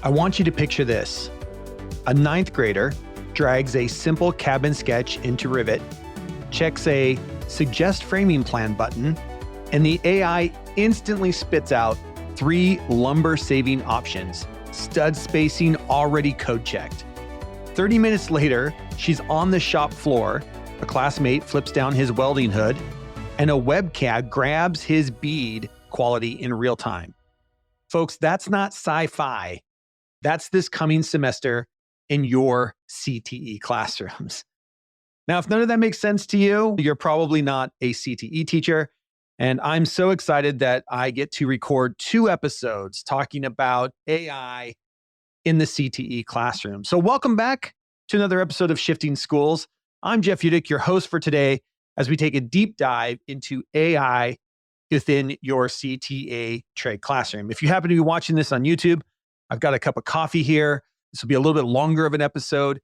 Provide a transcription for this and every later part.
I want you to picture this. A ninth grader drags a simple cabin sketch into Rivet, checks a suggest framing plan button, and the AI instantly spits out 3 lumber-saving options, stud spacing already code-checked. 30 minutes later, she's on the shop floor, a classmate flips down his welding hood, and a webcam grabs his bead quality in real time. Folks, that's not sci-fi. That's this coming semester in your CTE classrooms. Now, if none of that makes sense to you, you're probably not a CTE teacher. And I'm so excited that I get to record 2 episodes talking about AI in the CTE classroom. So welcome back to another episode of Shifting Schools. I'm Jeff Utecht, your host for today, as we take a deep dive into AI within your CTA trade classroom. If you happen to be watching this on YouTube, I've got a cup of coffee here. This will be a little bit longer of an episode.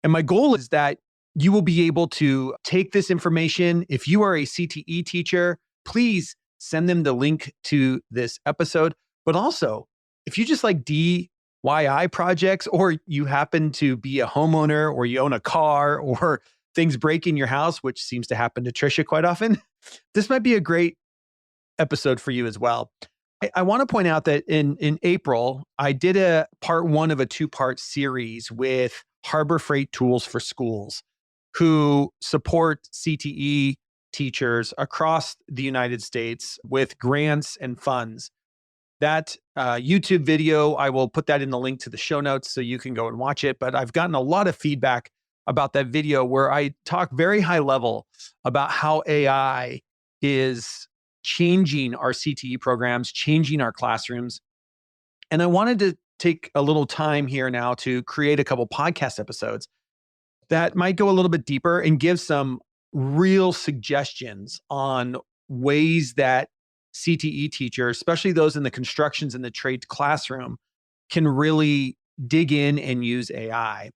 And my goal is that you will be able to take this information. If you are a CTE teacher, please send them the link to this episode. But also, if you just like DIY projects, or you happen to be a homeowner, or you own a car, or things break in your house, which seems to happen to Trisha quite often, this might be a great episode for you as well. I want to point out that in April, I did a part 1 of a 2-part series with Harbor Freight Tools for Schools, who support CTE teachers across the United States with grants and funds. That YouTube video, I will put that in the link to the show notes so you can go and watch it. But I've gotten a lot of feedback about that video where I talk very high level about how AI is changing our CTE programs, changing our classrooms. And I wanted to take a little time here now to create a couple podcast episodes that might go a little bit deeper and give some real suggestions on ways that CTE teachers, especially those in the constructions and the trade classroom, can really dig in and use AI.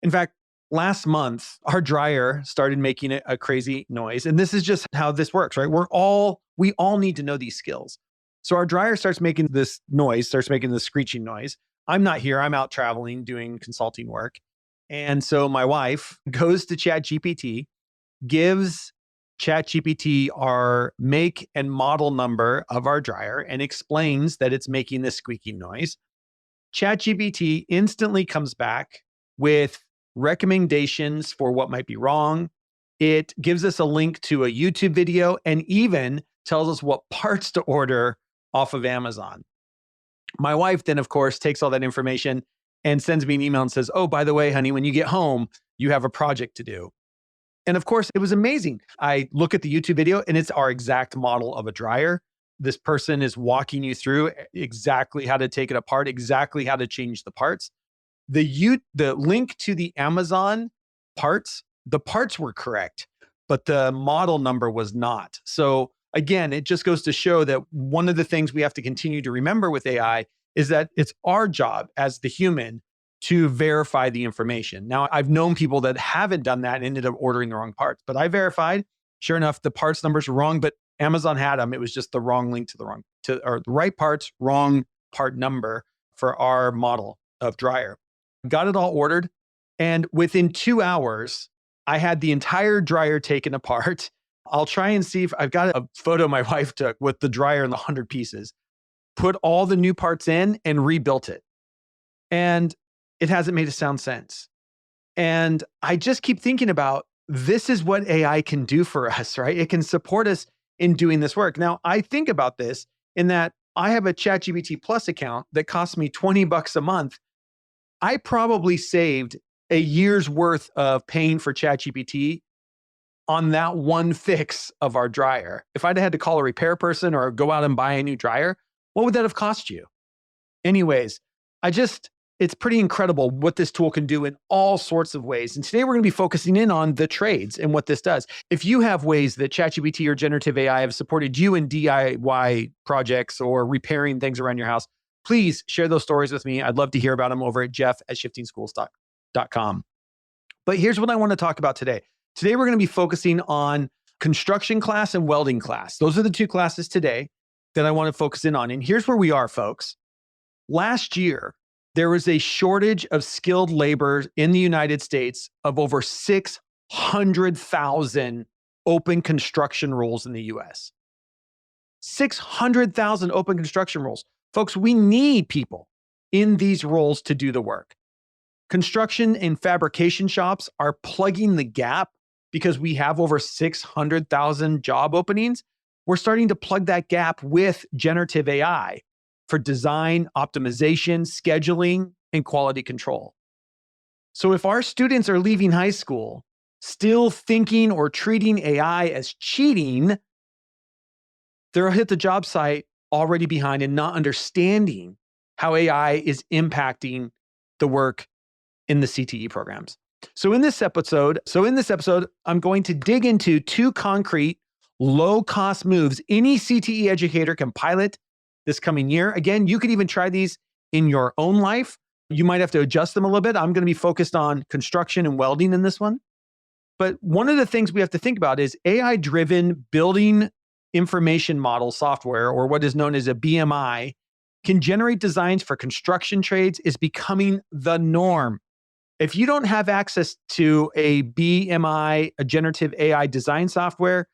In fact, last month, our dryer started making a crazy noise. And this is just how this works, right? We all need to know these skills. So our dryer starts making this noise, starts making this screeching noise. I'm not here. I'm out traveling, doing consulting work. And so my wife goes to ChatGPT, gives ChatGPT our make and model number of our dryer, and explains that it's making this squeaking noise. ChatGPT instantly comes back with recommendations for what might be wrong. It gives us a link to a YouTube video and even tells us what parts to order off of Amazon. My wife then, of course, takes all that information and sends me an email and says, "Oh, by the way, honey, when you get home, you have a project to do." And of course, it was amazing. I look at the YouTube video and it's our exact model of a dryer. This person is walking you through exactly how to take it apart, exactly how to change the parts. The link to the Amazon parts, the parts were correct, but the model number was not. So again, it just goes to show that one of the things we have to continue to remember with AI is that it's our job as the human to verify the information. Now, I've known people that haven't done that and ended up ordering the wrong parts, but I verified. Sure enough, the parts numbers were wrong, but Amazon had them. It was just the wrong link or the right parts, wrong part number for our model of dryer. Got it all ordered. And within 2 hours, I had the entire dryer taken apart. I'll try and see if I've got a photo my wife took with the dryer and the 100 pieces, put all the new parts in and rebuilt it. And it hasn't made a sound sense. And I just keep thinking about, this is what AI can do for us, right? It can support us in doing this work. Now, I think about this in that I have a ChatGPT Plus account that costs me $20 a month. I probably saved a year's worth of paying for ChatGPT on that one fix of our dryer. If I'd had to call a repair person or go out and buy a new dryer, what would that have cost you? Anyways, it's pretty incredible what this tool can do in all sorts of ways. And today we're going to be focusing in on the trades and what this does. If you have ways that ChatGPT or generative AI have supported you in DIY projects or repairing things around your house, please share those stories with me. I'd love to hear about them over at jeff@shiftingschools.com. But here's what I want to talk about today. Today, we're going to be focusing on construction class and welding class. Those are the two classes today that I want to focus in on. And here's where we are, folks. Last year, there was a shortage of skilled labor in the United States of over 600,000 open construction roles in the US. 600,000 open construction roles. Folks, we need people in these roles to do the work. Construction and fabrication shops are plugging the gap because we have over 600,000 job openings. We're starting to plug that gap with generative AI for design, optimization, scheduling, and quality control. So if our students are leaving high school still thinking or treating AI as cheating, they'll hit the job site already behind and not understanding how AI is impacting the work in the CTE programs. So in this episode, I'm going to dig into two concrete, low-cost moves any CTE educator can pilot this coming year. Again, you could even try these in your own life. You might have to adjust them a little bit. I'm going to be focused on construction and welding in this one. But one of the things we have to think about is AI-driven building information model software, or what is known as a BMI, can generate designs for construction trades is becoming the norm. If you don't have access to a BMI, a generative AI design software,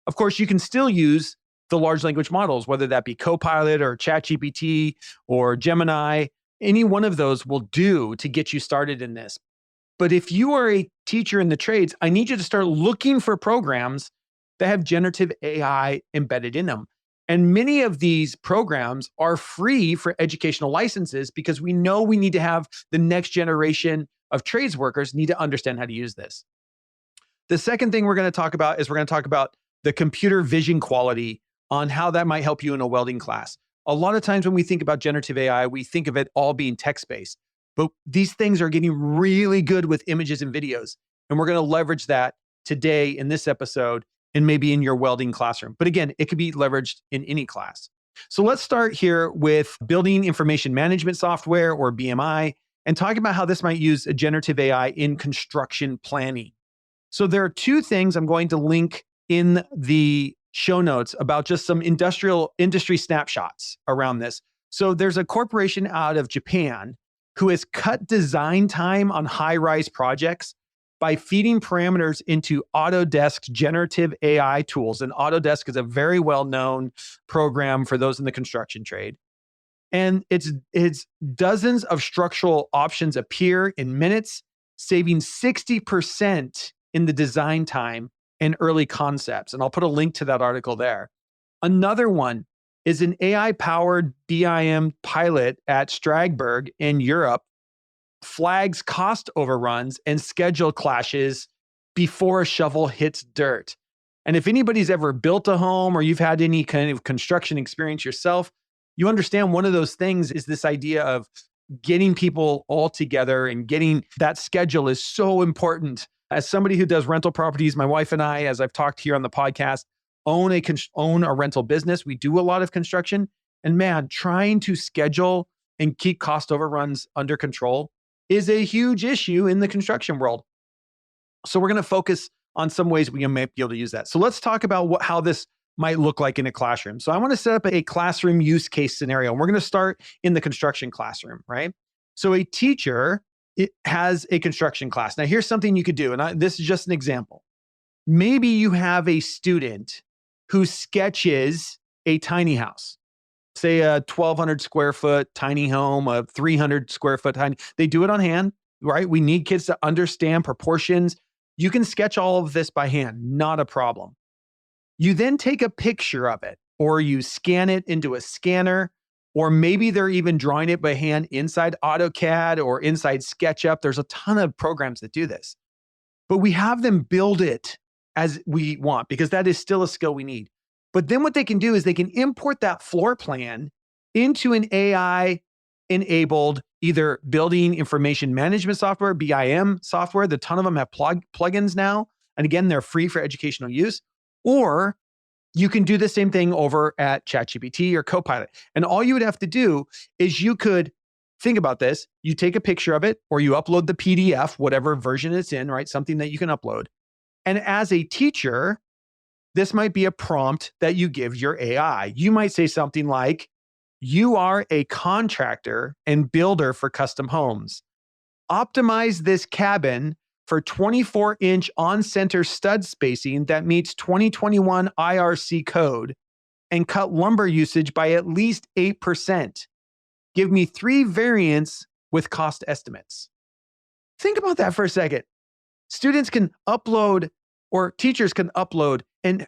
of course, you can still use the large language models, whether that be Copilot or ChatGPT or Gemini. Any one of those will do to get you started in this. But if you are a teacher in the trades, I need you to start looking for programs that have generative AI embedded in them. And many of these programs are free for educational licenses because we know we need to have the next generation of trades workers need to understand how to use this. The second thing we're going to talk about the computer vision quality on how that might help you in a welding class. A lot of times when we think about generative AI, we think of it all being text-based, but these things are getting really good with images and videos. And we're going to leverage that today in this episode and maybe in your welding classroom. But again, it could be leveraged in any class. So let's start here with building information management software, or BMI, and talking about how this might use a generative AI in construction planning. So there are two things I'm going to link in the show notes about just some industry snapshots around this. So there's a corporation out of Japan who has cut design time on high-rise projects by feeding parameters into Autodesk's generative AI tools. And Autodesk is a very well-known program for those in the construction trade. And it's dozens of structural options appear in minutes, saving 60% in the design time and early concepts. And I'll put a link to that article there. Another one is an AI-powered BIM pilot at Strasbourg in Europe flags cost overruns and schedule clashes before a shovel hits dirt. And if anybody's ever built a home or you've had any kind of construction experience yourself, you understand one of those things is this idea of getting people all together and getting that schedule is so important. As somebody who does rental properties, my wife and I, as I've talked here on the podcast, own a rental business. We do a lot of construction. And man, trying to schedule and keep cost overruns under control is a huge issue in the construction world. So we're going to focus on some ways we may be able to use that. So let's talk about how this might look like in a classroom. So I want to set up a classroom use case scenario. And we're going to start in the construction classroom, right? So a teacher has a construction class. Now here's something you could do. And this is just an example. Maybe you have a student who sketches a tiny house, say a 1,200 square foot tiny home, a 300 square foot tiny. They do it on hand, right? We need kids to understand proportions. You can sketch all of this by hand, not a problem. You then take a picture of it, or you scan it into a scanner, or maybe they're even drawing it by hand inside AutoCAD or inside SketchUp. There's a ton of programs that do this. But we have them build it as we want, because that is still a skill we need. But then what they can do is they can import that floor plan into an AI-enabled either building information management software, BIM software. The ton of them have plugins now. And again, they're free for educational use. Or you can do the same thing over at ChatGPT or Copilot. And all you would have to do is you could think about this. You take a picture of it, or you upload the PDF, whatever version it's in, right? Something that you can upload. And as a teacher, this might be a prompt that you give your AI. You might say something like, you are a contractor and builder for custom homes. Optimize this cabin for 24-inch on-center stud spacing that meets 2021 IRC code and cut lumber usage by at least 8%. Give me 3 variants with cost estimates. Think about that for a second. Students can upload, or teachers can upload and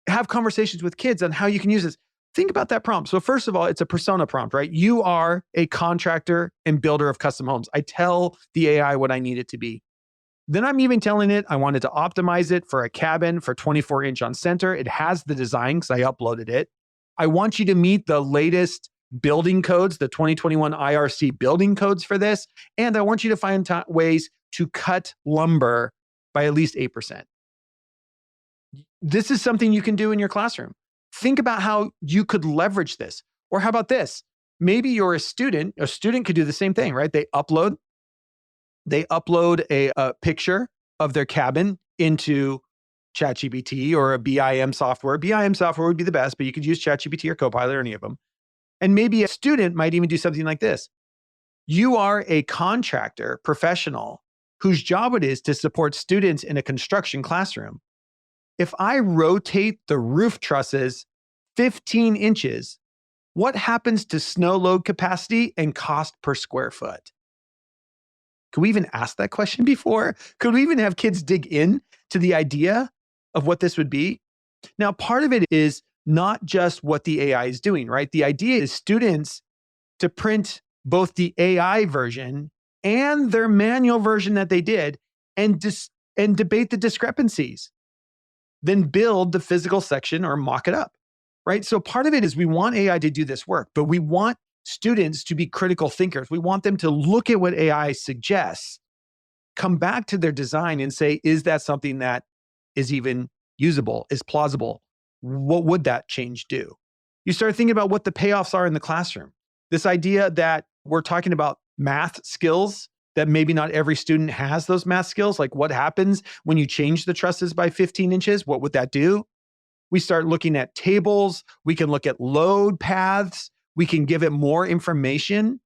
have conversations with kids on how you can use this. Think about that prompt. So first of all, it's a persona prompt, right? You are a contractor and builder of custom homes. I tell the AI what I need it to be. Then I'm even telling it I wanted to optimize it for a cabin for 24-inch on center. It has the design because I uploaded it. I want you to meet the latest building codes, the 2021 IRC building codes for this. And I want you to find ways to cut lumber by at least 8%. This is something you can do in your classroom. Think about how you could leverage this. Or how about this? Maybe you're a student could do the same thing, right? They upload a picture of their cabin into ChatGPT or a BIM software. BIM software would be the best, but you could use ChatGPT or Copilot or any of them. And maybe a student might even do something like this. You are a contractor professional whose job it is to support students in a construction classroom. If I rotate the roof trusses 15 inches, what happens to snow load capacity and cost per square foot? Could we even ask that question before? Could we even have kids dig in to the idea of what this would be? Now, part of it is not just what the AI is doing, right? The idea is students to print both the AI version and their manual version that they did and debate the discrepancies. Then build the physical section or mock it up, right? So part of it is we want AI to do this work, but we want students to be critical thinkers. We want them to look at what AI suggests, come back to their design and say, is that something that is even usable, is plausible? What would that change do? You start thinking about what the payoffs are in the classroom. This idea that we're talking about math skills, that maybe not every student has those math skills. Like what happens when you change the trusses by 15 inches? What would that do? We start looking at tables. We can look at load paths. We can give it more information.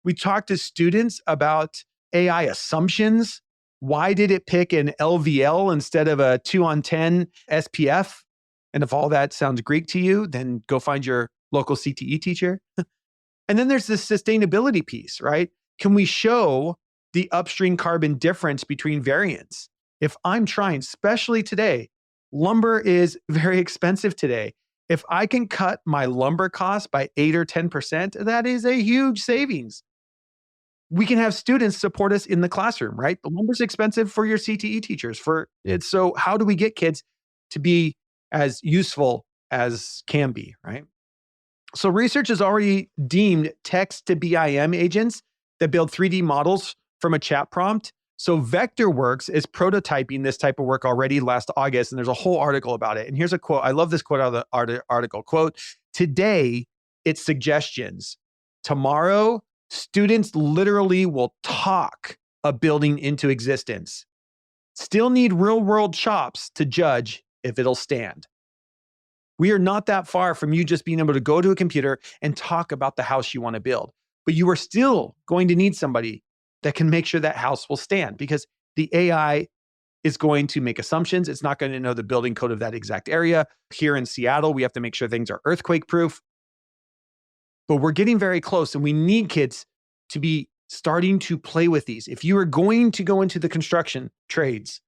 We talk to students about AI assumptions. Why did it pick an LVL instead of a 2-on-10 SPF? And if all that sounds Greek to you, then go find your local CTE teacher. And then there's this sustainability piece, right? Can we show the upstream carbon difference between variants? If I'm trying, especially today, lumber is very expensive today. If I can cut my lumber cost by 8 or 10%, that is a huge savings. We can have students support us in the classroom, right? The lumber's expensive for your CTE teachers. So how do we get kids to be as useful as can be, right? So research has already deemed text to BIM agents that build 3D models from a chat prompt. So Vectorworks is prototyping this type of work already last August, and there's a whole article about it. And here's a quote. I love this quote out of the article. Quote, today, it's suggestions. Tomorrow, students literally will talk a building into existence. Still need real-world chops to judge if it'll stand. We are not that far from you just being able to go to a computer and talk about the house you want to build. But you are still going to need somebody that can make sure that house will stand, because the AI is going to make assumptions. It's not going to know the building code of that exact area. Here in Seattle, we have to make sure things are earthquake proof. But we're getting very close, and we need kids to be starting to play with these. If you are going to go into the construction trades,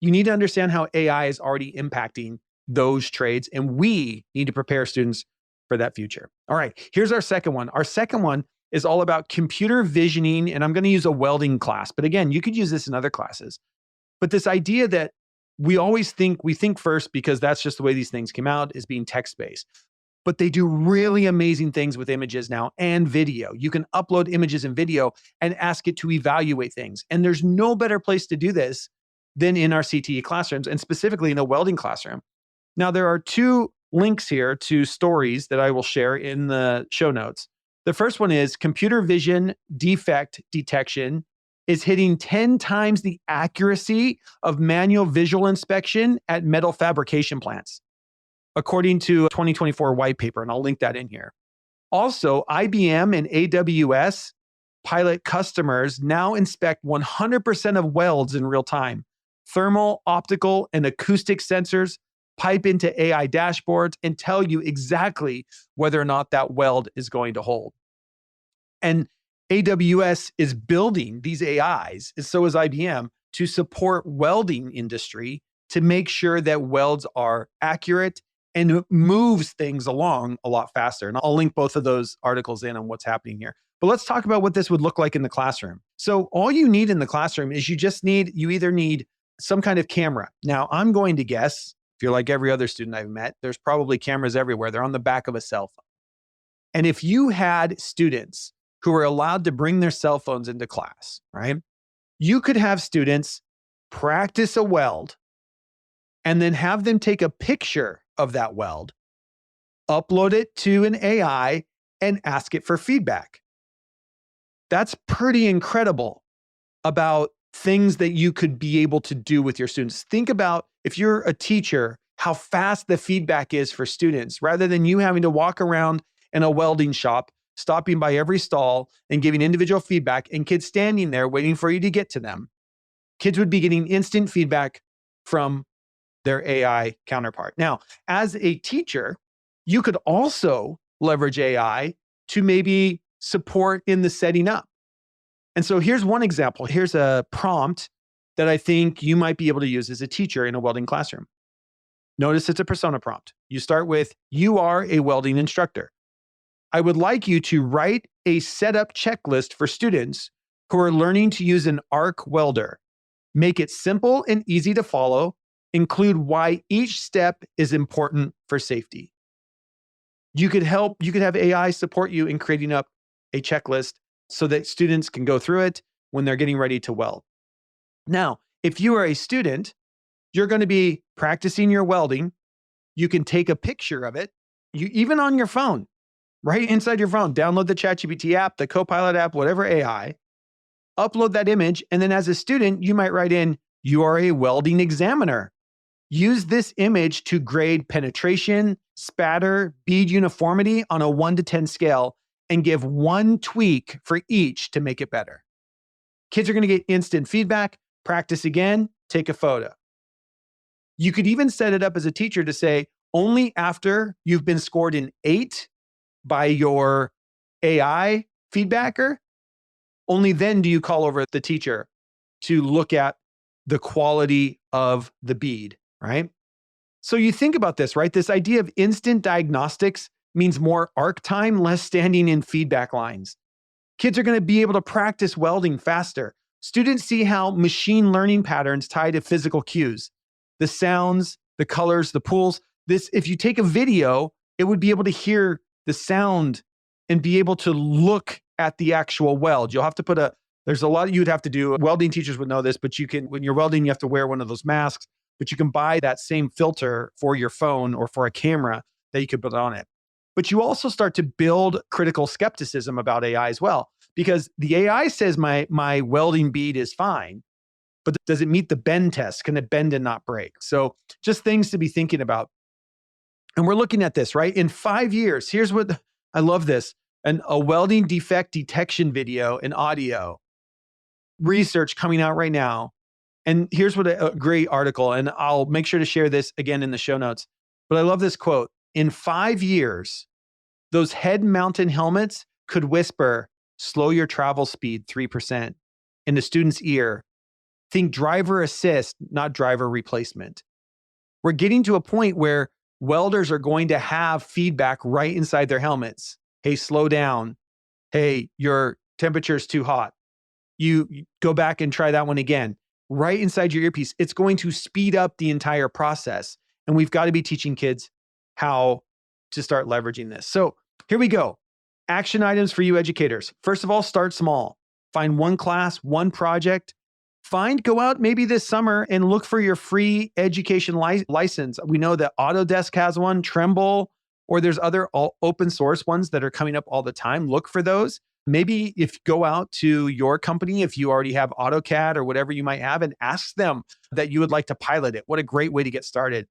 you need to understand how AI is already impacting those trades, and we need to prepare students for that future. All right, here's our second one. Our second one is all about computer visioning, and I'm going to use a welding class. But again, you could use this in other classes. But this idea that we think first, because that's just the way these things came out, is being text-based. But they do really amazing things with images now and video. You can upload images and video and ask it to evaluate things. And there's no better place to do this than in our CTE classrooms, and specifically in the welding classroom. Now, there are 2 links here to stories that I will share in the show notes. The first one is computer vision defect detection is hitting 10 times the accuracy of manual visual inspection at metal fabrication plants, according to a 2024 white paper, and I'll link that in here. Also, IBM and AWS pilot customers now inspect 100% of welds in real time. Thermal, optical, and acoustic sensors pipe into AI dashboards and tell you exactly whether or not that weld is going to hold. And AWS is building these AIs, and so is IBM, to support welding industry to make sure that welds are accurate and moves things along a lot faster. And I'll link both of those articles in on what's happening here. But let's talk about what this would look like in the classroom. So all you need in the classroom is you either need some kind of camera. Now, I'm going to guess, if you're like every other student I've met, there's probably cameras everywhere. They're on the back of a cell phone. And if you had students who were allowed to bring their cell phones into class, right? You could have students practice a weld and then have them take a picture of that weld, upload it to an AI, and ask it for feedback. That's pretty incredible about things that you could be able to do with your students. Think about, if you're a teacher, how fast the feedback is for students, rather than you having to walk around in a welding shop, stopping by every stall and giving individual feedback, and kids standing there waiting for you to get to them. Kids would be getting instant feedback from their AI counterpart. Now, as a teacher, you could also leverage AI to maybe support in the setting up. And so here's one example. Here's a prompt that I think you might be able to use as a teacher in a welding classroom. Notice it's a persona prompt. You start with, "You are a welding instructor. I would like you to write a setup checklist for students who are learning to use an arc welder. Make it simple and easy to follow. Include why each step is important for safety." You could have AI support you in creating up a checklist so that students can go through it when they're getting ready to weld. Now, if you are a student, you're going to be practicing your welding. You can take a picture of it, even on your phone, right inside your phone. Download the ChatGPT app, the Copilot app, whatever AI, upload that image, and then as a student, you might write in, "You are a welding examiner. Use this image to grade penetration, spatter, bead uniformity on a 1 to 10 scale, and give one tweak for each to make it better." Kids are going to get instant feedback, practice again, take a photo. You could even set it up as a teacher to say, only after you've been scored an 8 by your AI feedbacker, only then do you call over the teacher to look at the quality of the bead, right? So you think about this, right? This idea of instant diagnostics means more arc time, less standing in feedback lines. Kids are going to be able to practice welding faster. Students see how machine learning patterns tie to physical cues, the sounds, the colors, the pulls. If you take a video, it would be able to hear the sound and be able to look at the actual weld. You'll have to there's a lot you'd have to do. Welding teachers would know this, but when you're welding, you have to wear one of those masks, but you can buy that same filter for your phone or for a camera that you could put on it. But you also start to build critical skepticism about AI as well, because the AI says my welding bead is fine, but does it meet the bend test? Can it bend and not break? So just things to be thinking about. And we're looking at this, right? In 5 years, here's what, I love this, a welding defect detection video and audio research coming out right now. And here's what a great article, and I'll make sure to share this again in the show notes. But I love this quote. In 5 years, those head-mounted helmets could whisper, "Slow your travel speed 3% in the student's ear. Think driver assist, not driver replacement." We're getting to a point where welders are going to have feedback right inside their helmets. "Hey, slow down. Hey, your temperature is too hot. You go back and try that one again." Right inside your earpiece. It's going to speed up the entire process. And we've got to be teaching kids how to start leveraging this. So here we go. Action items for you educators. First of all, start small. Find one class, one project. Go out maybe this summer and look for your free education license. We know that Autodesk has one, Tremble, or there's other open source ones that are coming up all the time. Look for those. Maybe if you go out to your company, if you already have AutoCAD or whatever you might have, and ask them that you would like to pilot it. What a great way to get started.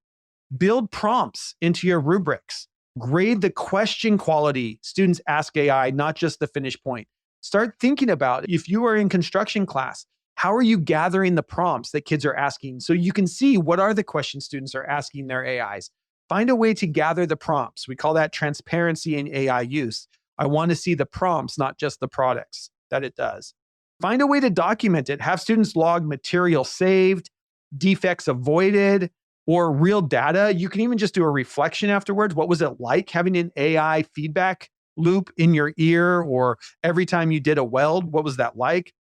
Build prompts into your rubrics. Grade the question quality students ask AI, not just the finish point. Start thinking about if you are in construction class, how are you gathering the prompts that kids are asking so you can see what are the questions students are asking their AIs. Find a way to gather the prompts. We call that transparency in AI use. I want to see the prompts, not just the products that it does. Find a way to document it. Have students log material saved, defects avoided, or real data. You can even just do a reflection afterwards. What was it like having an AI feedback loop in your ear, or every time you did a weld, what was that like?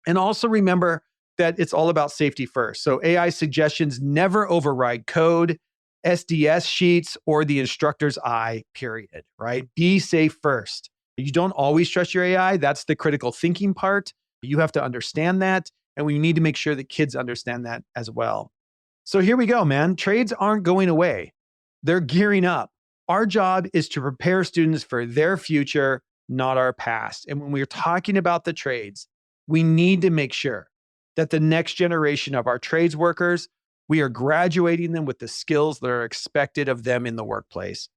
And also remember that it's all about safety first. So AI suggestions never override code, SDS sheets, or the instructor's eye, period, right? Be safe first. You don't always trust your AI. That's the critical thinking part. You have to understand that. And we need to make sure that kids understand that as well. So here we go, man. Trades aren't going away. They're gearing up. Our job is to prepare students for their future, not our past. And when we're talking about the trades, we need to make sure that the next generation of our trades workers, we are graduating them with the skills that are expected of them in the workplace.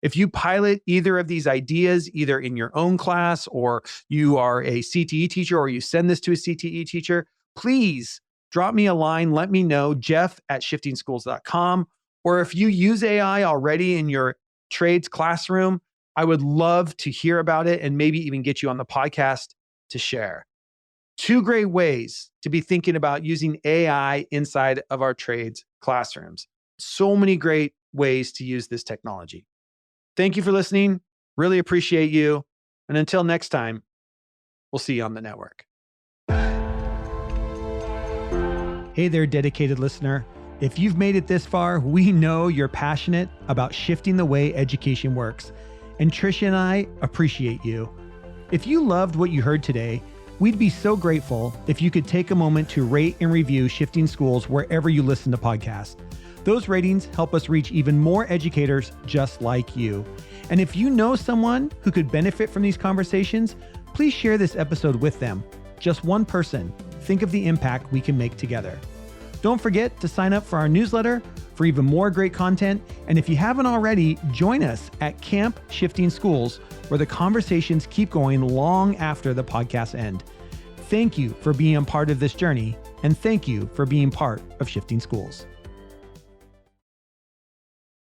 If you pilot either of these ideas, either in your own class, or you are a CTE teacher, or you send this to a CTE teacher, please drop me a line. Let me know, jeff@shiftingschools.com. Or if you use AI already in your trades classroom, I would love to hear about it and maybe even get you on the podcast to share. 2 great ways to be thinking about using AI inside of our trades classrooms. So many great ways to use this technology. Thank you for listening. Really appreciate you. And until next time, we'll see you on the network. Hey there, dedicated listener. If you've made it this far, we know you're passionate about shifting the way education works. And Tricia and I appreciate you. If you loved what you heard today, we'd be so grateful if you could take a moment to rate and review Shifting Schools wherever you listen to podcasts. Those ratings help us reach even more educators just like you. And if you know someone who could benefit from these conversations, please share this episode with them. Just one person. Think of the impact we can make together. Don't forget to sign up for our newsletter for even more great content. And if you haven't already, join us at Camp Shifting Schools, where the conversations keep going long after the podcasts end. Thank you for being a part of this journey, and thank you for being part of Shifting Schools.